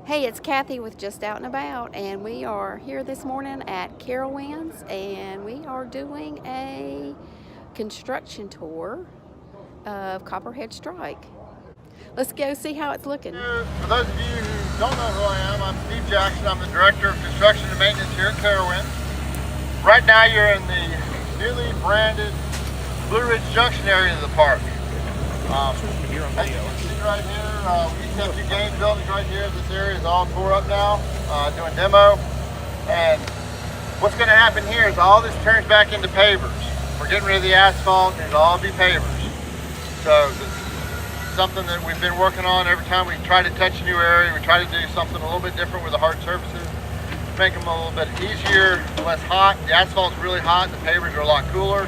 Hey, it's Kathy with Just Out and About, and we are here this morning at Carowinds, and we are doing a construction tour of Copperhead Strike. Let's go see how it's looking. For those of you who don't know who I am, I'm Steve Jackson. I'm the Director of Construction and Maintenance here at Carowinds. Right now you're in the newly branded Blue Ridge Junction area of the park. As you can see right here, we used to have 2 games buildings right here. This area is all tore up now, doing demo. And what's going to happen here is all this turns back into pavers. We're getting rid of the asphalt, and it'll all be pavers. So something that we've been working on. Every time we try to touch a new area, we try to do something a little bit different with the hard surfaces, make them a little bit easier, less hot. The asphalt's really hot, the pavers are a lot cooler.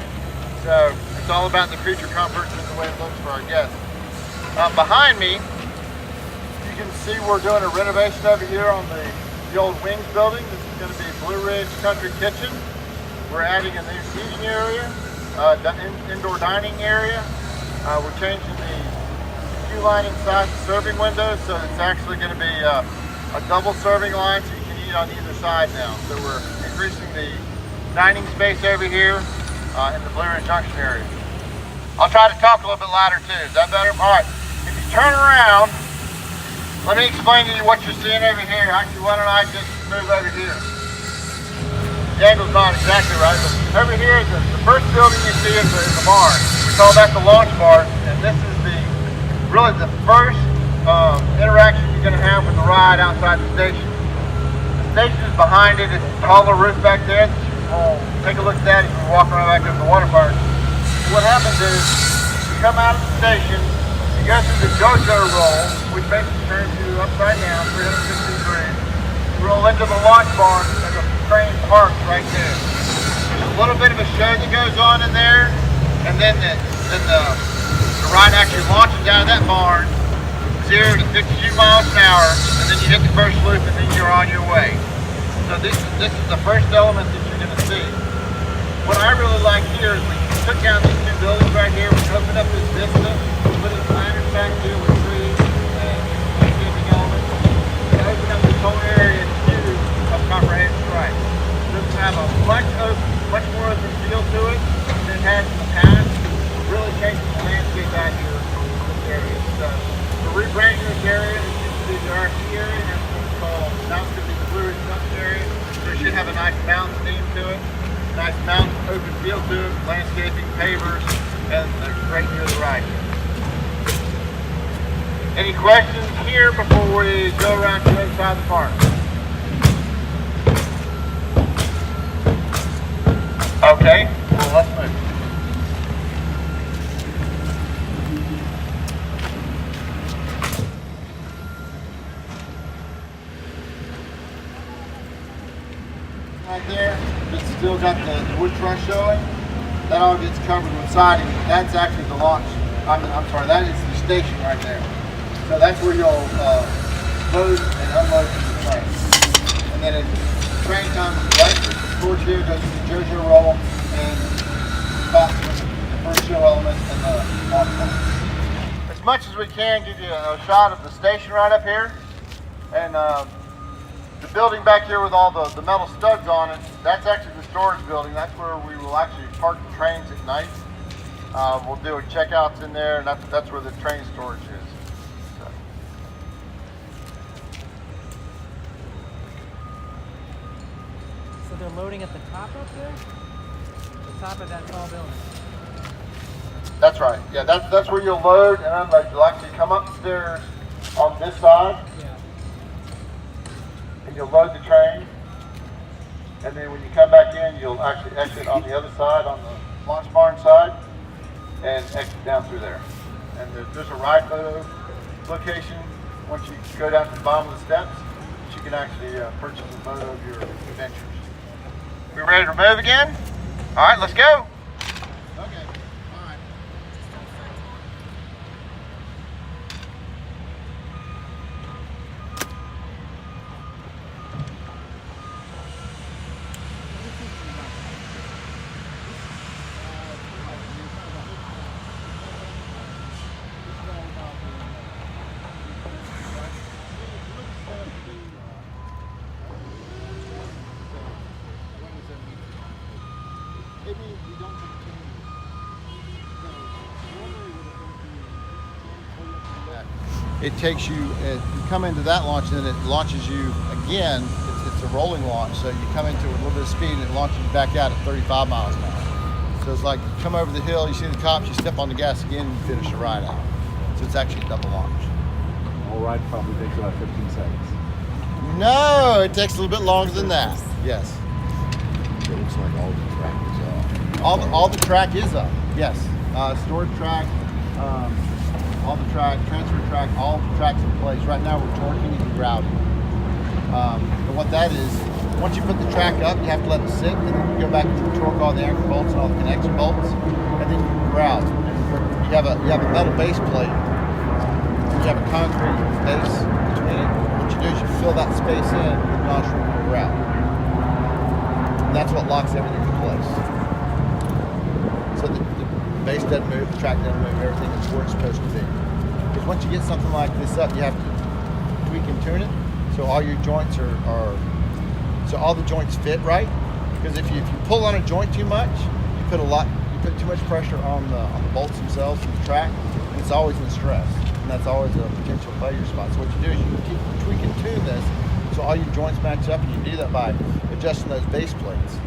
So it's all about the creature comforts and the way it looks for our guests. Behind me, you can see we're doing a renovation over here on the old Wings building. This is going to be Blue Ridge Country Kitchen. We're adding a new seating area, indoor dining area. We're changing the queue line inside the serving windows, so it's actually going to be a double serving line, so you can eat on either side now. So we're increasing the dining space over here in the Blue Ridge Junction area. I'll try to talk a little bit louder too. Is that better? All right. If you turn around, let me explain to you what you're seeing over here. Actually, why don't I just move over here? The angle's not exactly right, but over here, the first building you see is the barn. We call that the launch barn, and this is really the first interaction you're going to have with the ride outside the station. The station is behind it. It's a taller roof back there. Take a look at that as you walk around back there to the water park. What happens is you come out of the station, you go through the JoJo roll, which basically turns you upside down 360 degrees. You roll into the launch barn and the train parks right there. There's a little bit of a show that goes on in there, and then the ride actually launches out of that barn 0 to 52 miles an hour, and then you hit the first loop, and then you're on your way. So this is the first element that you're going to see. What I really like here is we took down these 2 buildings right here, we opened up this vista, put in planters back here with trees and landscaping elements, and opened up this whole area to of Copperhead Strike. This will have a much more open feel to it than it has in the past. Really changing the landscape out here in this area. So we're rebranding this area. This used to be the RC area, and that's what it's called. Now it's going to be the Blue Ridge Junction area. So it should have a nice mountain theme to it. Nice mountain open feel to it, landscaping, pavers, and they're right near the ride. Any questions here before we go around to the other side of the park? Okay, well let's move. Right there, it's still got the wood truss showing. That all gets covered with siding. That's actually the launch. I'm sorry, that is the station right there. So that's where you'll load and unload from the train. And then at train time, right towards here goes to the JoJo roll and stops with the first show element and the launch point. As much as we can, give you a shot of the station right up here. And the building back here with all the metal studs on it, that's actually the storage building. That's where we will actually park the trains at night. We'll do checkouts in there, and that's where the train storage is. So they're loading at the top up there? The top of that tall building? That's right. Yeah, that's where you'll load and unload. You'll actually come upstairs on this side. You'll load the train, and then when you come back in, you'll actually exit on the other side, on the launch barn side, and exit down through there. And there's a ride photo location. Once you go down to the bottom of the steps, you can actually purchase a photo of your adventures. We ready to move again? All right, let's go. Okay. All right. means we don't have to change it. So normally it takes you, you come into that launch and then it launches you again. It's a rolling launch, so you come into it with a little bit of speed and it launches you back out at 35 miles an hour. So it's like you come over the hill, you see the cops, you step on the gas again and you finish the ride out. So it's actually a double launch. Whole ride probably takes about 15 seconds. No, it takes a little bit longer than that. Yes. It looks like all the track is up. All the track is up. Yes. Storage track, all the track, transfer track, all the tracks in place. Right now we're torquing and grouting. And what that is, once you put the track up, you have to let it sit, and then you go back and torque all the anchor bolts and all the connection bolts, and then you grout. You have a metal base plate, and you have a concrete base between it. What you do is you fill that space in with non-shrinkable grout. And that's what locks everything in place. So the base doesn't move, the track doesn't move, everything is where it's supposed to be. Because once you get something like this up, you have to tweak and tune it, so all your joints so all the joints fit right. Because if you pull on a joint too much, you put too much pressure on the bolts themselves and the track, and it's always in stress, and that's always a potential failure spot. So what you do is you keep tweak and tune this, so all your joints match up, and you do that by adjusting those base plates.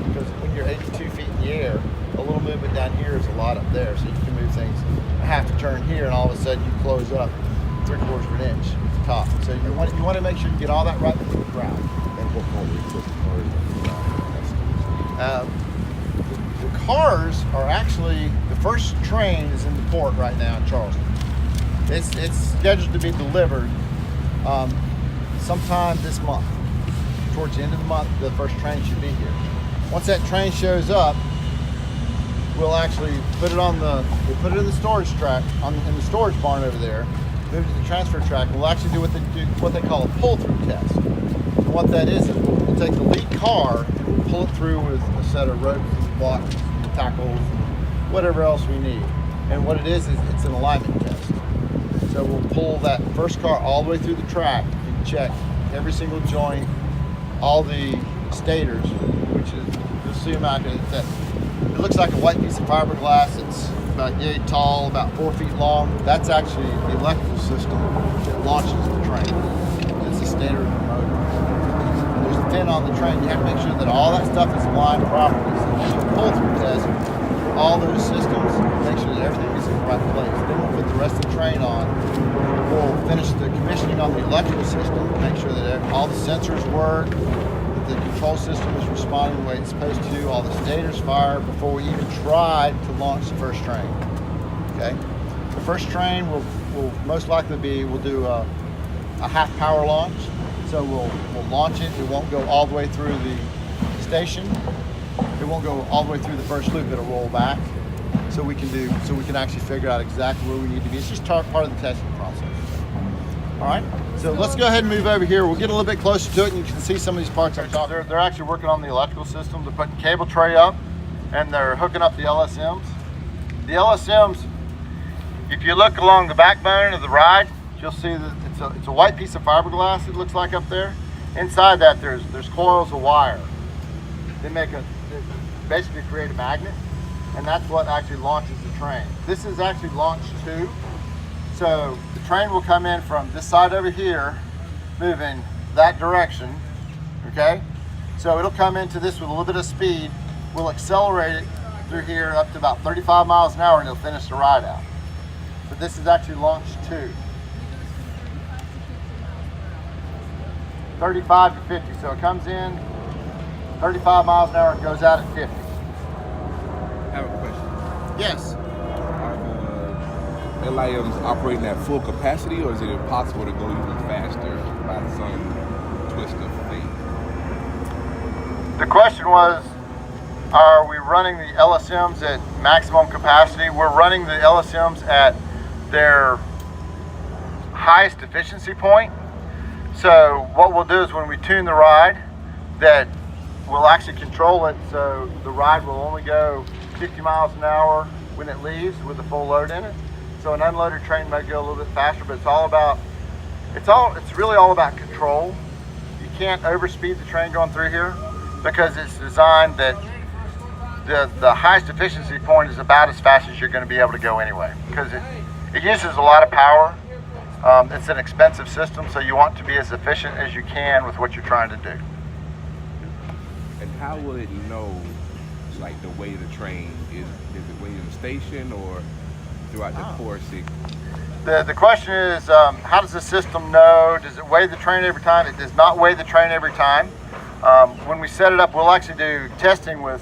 Because when you're 82 feet in the air, a little movement down here is a lot up there, so you can move things a half a turn here, and all of a sudden you close up 3/4 of an inch at the top. So you want to make sure you get all that right before the ground. And what part we put The cars are actually, the first train is in the port right now in Charleston. It's scheduled to be delivered sometime this month. Towards the end of the month, the first train should be here. Once that train shows up, we'll actually put it in the storage track, in the storage barn over there, move it to the transfer track. We'll actually do what they call a pull-through test. And what that is we'll take the lead car and we'll pull it through with a set of ropes, blocks, tackles, whatever else we need. And what it is it's an alignment test. So we'll pull that first car all the way through the track and check every single joint, all the stators, which is, you'll see them out here. It looks like a white piece of fiberglass. It's about yay tall, about 4 feet long. That's actually the electrical system that launches the train. It's the stator and the motor. And there's a fin on the train. You have to make sure that all that stuff is aligned properly. So once you pull through test all those systems, make sure that everything is in the right place. Then we'll put the rest of the train on. We'll finish the commissioning on the electrical system, make sure that all the sensors work, the control system is responding the way it's supposed to, all the stators fire before we even try to launch the first train. Okay? The first train will most likely we'll do a half power launch. So we'll launch it. It won't go all the way through the station. It won't go all the way through the first loop. It'll roll back. So we can actually figure out exactly where we need to be. It's just part of the testing process. All right, so let's go ahead and move over here. We'll get a little bit closer to it and you can see some of these parts. They're actually working on the electrical system. They're putting cable tray up and they're hooking up the LSMs. The LSMs, if you look along the backbone of the ride, you'll see that it's a white piece of fiberglass, it looks like up there. Inside that there's coils of wire. They basically create a magnet, and that's what actually launches the train. This is actually launch 2. So the train will come in from this side over here, moving that direction, okay? So it'll come into this with a little bit of speed. We'll accelerate it through here up to about 35 miles an hour and it'll finish the ride out. But this is actually launch 2. 35 to 50, so it comes in 35 miles an hour and goes out at 50. I have a question. Yes. Are the LIMs operating at full capacity, or is it impossible to go even faster by some twist of fate? The question was, are we running the LSMs at maximum capacity? We're running the LSMs at their highest efficiency point. So what we'll do is when we tune the ride, that we'll actually control it so the ride will only go 50 miles an hour when it leaves with a full load in it. So an unloaded train might go a little bit faster, but it's really all about control. You can't overspeed the train going through here because it's designed that the highest efficiency point is about as fast as you're going to be able to go anyway, because it uses a lot of power. It's an expensive system, so you want to be as efficient as you can with what you're trying to do. And how will it know, like, the way the train is it waiting in the station or throughout the course? The question is, how does the system know? Does it weigh the train every time? It does not weigh the train every time. When we set it up, we'll actually do testing with,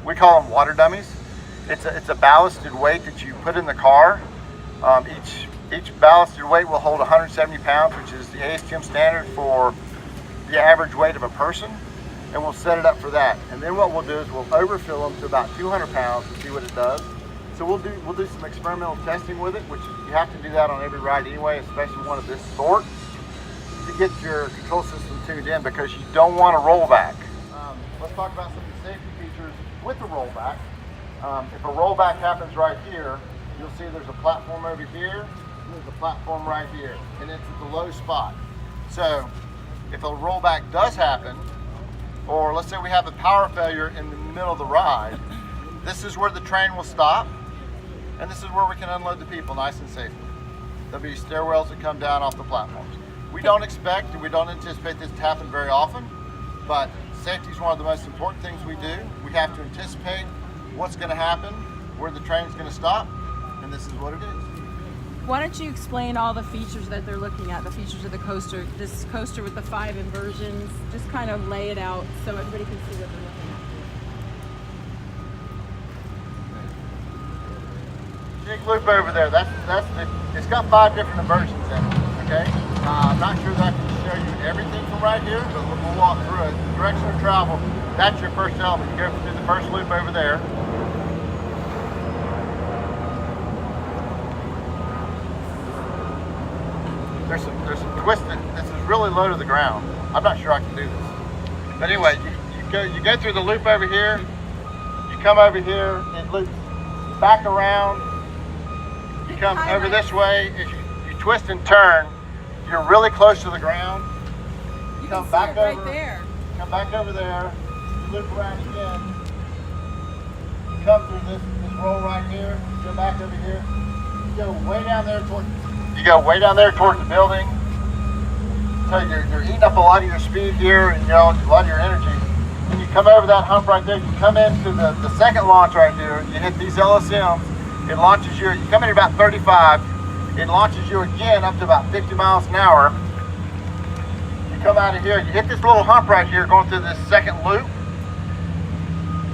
we call them water dummies. It's a ballasted weight that you put in the car. Each ballasted weight will hold 170 pounds, which is the ASTM standard for the average weight of a person. And we'll set it up for that. And then what we'll do is we'll overfill them to about 200 pounds and see what it does. So we'll do some experimental testing with it, which you have to do that on every ride anyway, especially one of this sort, to get your control system tuned in, because you don't want a rollback. Let's talk about some of the safety features with the rollback. If a rollback happens right here, you'll see there's a platform over here, and there's a platform right here, and it's at the low spot. So if a rollback does happen, or let's say we have a power failure in the middle of the ride, this is where the train will stop, and this is where we can unload the people nice and safely. There'll be stairwells that come down off the platforms. We don't expect and we don't anticipate this to happen very often, but safety is one of the most important things we do. We have to anticipate what's going to happen, where the train's going to stop, and this is what it is. Why don't you explain all the features that they're looking at, the features of the coaster, this coaster with the 5 inversions, just kind of lay it out so everybody can see what they're looking at. Big loop over there, it's got 5 different inversions in it, okay? I'm not sure that I can show you everything from right here, but we'll walk through it. The direction of travel, that's your first element. You go through the first loop over there. There's some twisted, this is really low to the ground. I'm not sure I can do this. But anyway, you go through the loop over here, you come over here, it loops back around, you come over this way, if you twist and turn, you're really close to the ground. You come can back see it right over, there. Come back over there, you loop around again, you come through this roll right here, go back over here, you go way down there towards the building. So you're eating up a lot of your speed here and a lot of your energy. When you come over that hump right there, you come into the second launch right here, you hit these LSMs, it launches you come in at about 35, it launches you again up to about 50 miles an hour. You come out of here, you hit this little hump right here going through this second loop.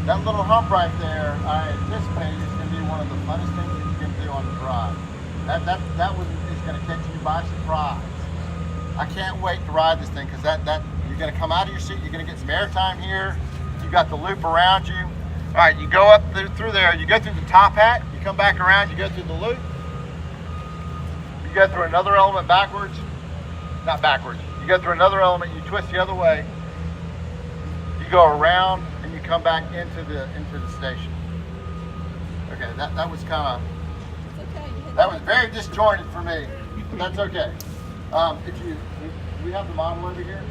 That little hump right there, I anticipate is going to be one of the funnest things that you can do on the drive. That is going to catch you by surprise. I can't wait to ride this thing, because you're going to come out of your seat, you're going to get some airtime here. You've got the loop around you. All right, you go up through there, you go through the top hat, you come back around, you go through the loop. You go through another element backwards. Not backwards. You go through another element, you twist the other way. You go around and you come back into the station. Okay, that was kind of, that was very disjointed for me, but that's okay. We have the model over here.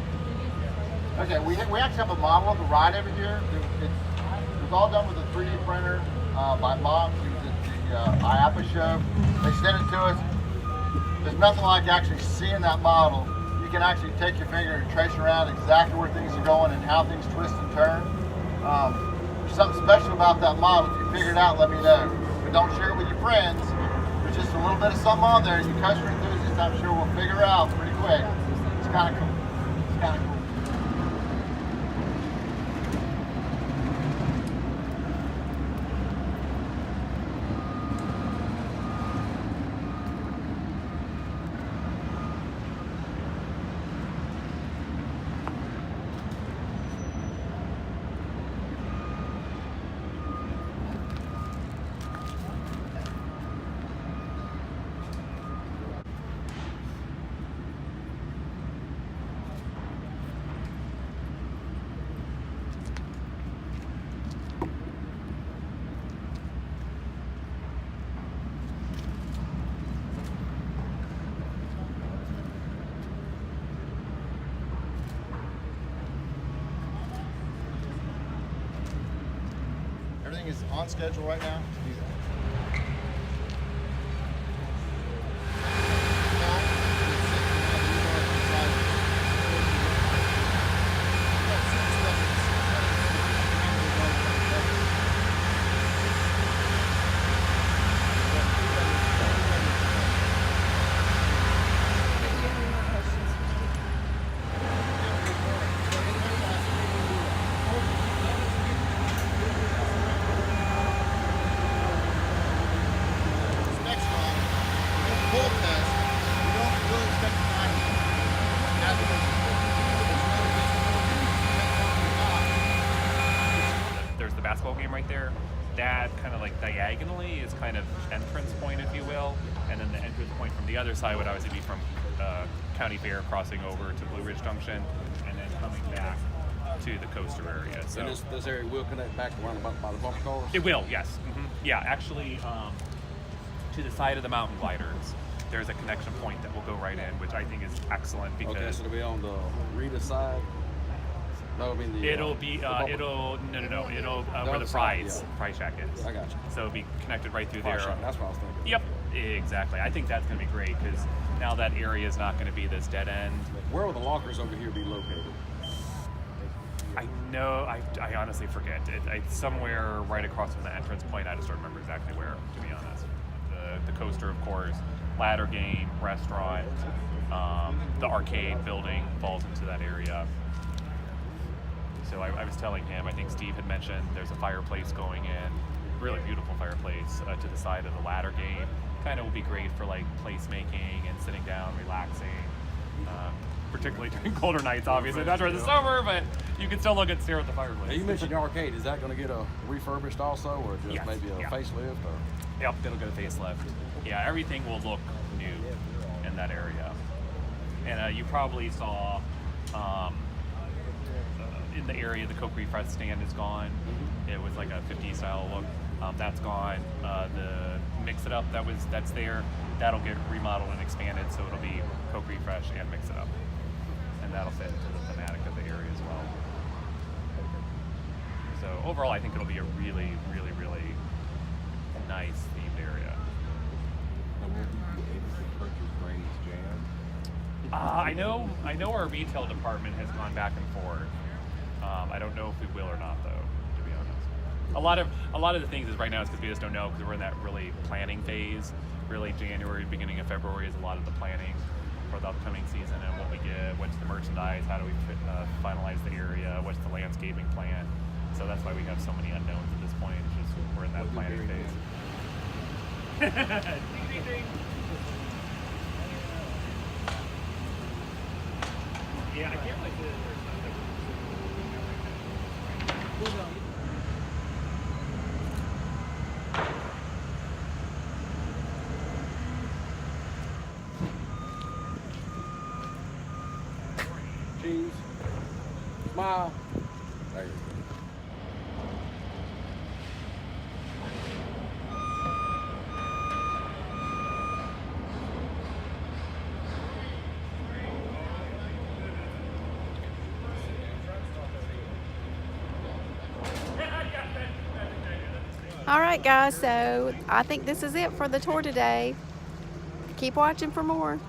Okay, we actually have a model of the ride over here. It was all done with a 3D printer by Mom. She was at the IAPA show. They sent it to us. There's nothing like actually seeing that model. You can actually take your finger and trace around exactly where things are going and how things twist and turn. There's something special about that model. If you figure it out, let me know. But don't share it with your friends. There's just a little bit of something on there. You coaster enthusiasts, I'm sure we'll figure it out pretty quick. It's kind of cool. It's kind of cool. everything is on schedule right now to do that. There's the basketball game right there. That kind of like diagonally is kind of entrance point, if you will, and then the entrance point from the other side would obviously be from County Fair, crossing over to Blue Ridge Junction, and then coming back to the coaster area. So and this area will connect back around by the bumper cars? It will, yes. Yeah, actually, to the side of the mountain gliders, there's a connection point that will go right in, which I think is excellent because Okay, so it'll be on the Rita side? No, I mean the... it'll be, it'll where the fries shack is. I got you. So it'll be connected right through Fry there. shack, that's what I was thinking. Yep, exactly. I think that's going to be great because now that area is not going to be this dead end. Where will the lockers over here be located? I know, I honestly forget. It's somewhere right across from the entrance point. I just don't remember exactly where, to be honest. The coaster, of course, ladder game, restaurant, the arcade building falls into that area. So I was telling him, I think Steve had mentioned there's a fireplace going in, really beautiful fireplace to the side of the ladder game. Kind of will be great for like placemaking and sitting down, relaxing. Particularly during colder nights, obviously. Not during the summer, but you can still look at stare at the fireplace. Now you mentioned the arcade. Is that going to get a refurbished also, or just Yes, maybe a yeah. facelift? Or? Yep, it'll get a facelift. Yeah, everything will look new in that area. And you probably saw in the area the Coke Refresh stand is gone. It was like a 50s style look. That's gone. The Mix It Up that's there, that'll get remodeled and expanded, so it'll be Coke Refresh and Mix It Up. And that'll fit into the thematic of the area as well. So overall, I think it'll be a really, really, really nice themed area. And will we be able to purchase Granny's Jam? I know our retail department has gone back and forth. I don't know if we will or not, though, to be honest. A lot of the things is right now is because we just don't know, because we're in that really planning phase. Really, January, beginning of February is a lot of the planning for the upcoming season and what we get, what's the merchandise, how do we finalize the area, what's the landscaping plan. So that's why we have so many unknowns at this point. It's just we're in that planning phase. Ding, ding, ding. Yeah, I can't like this. Cheese. Smile. There you go. All right, guys, so I think this is it for the tour today. Keep watching for more.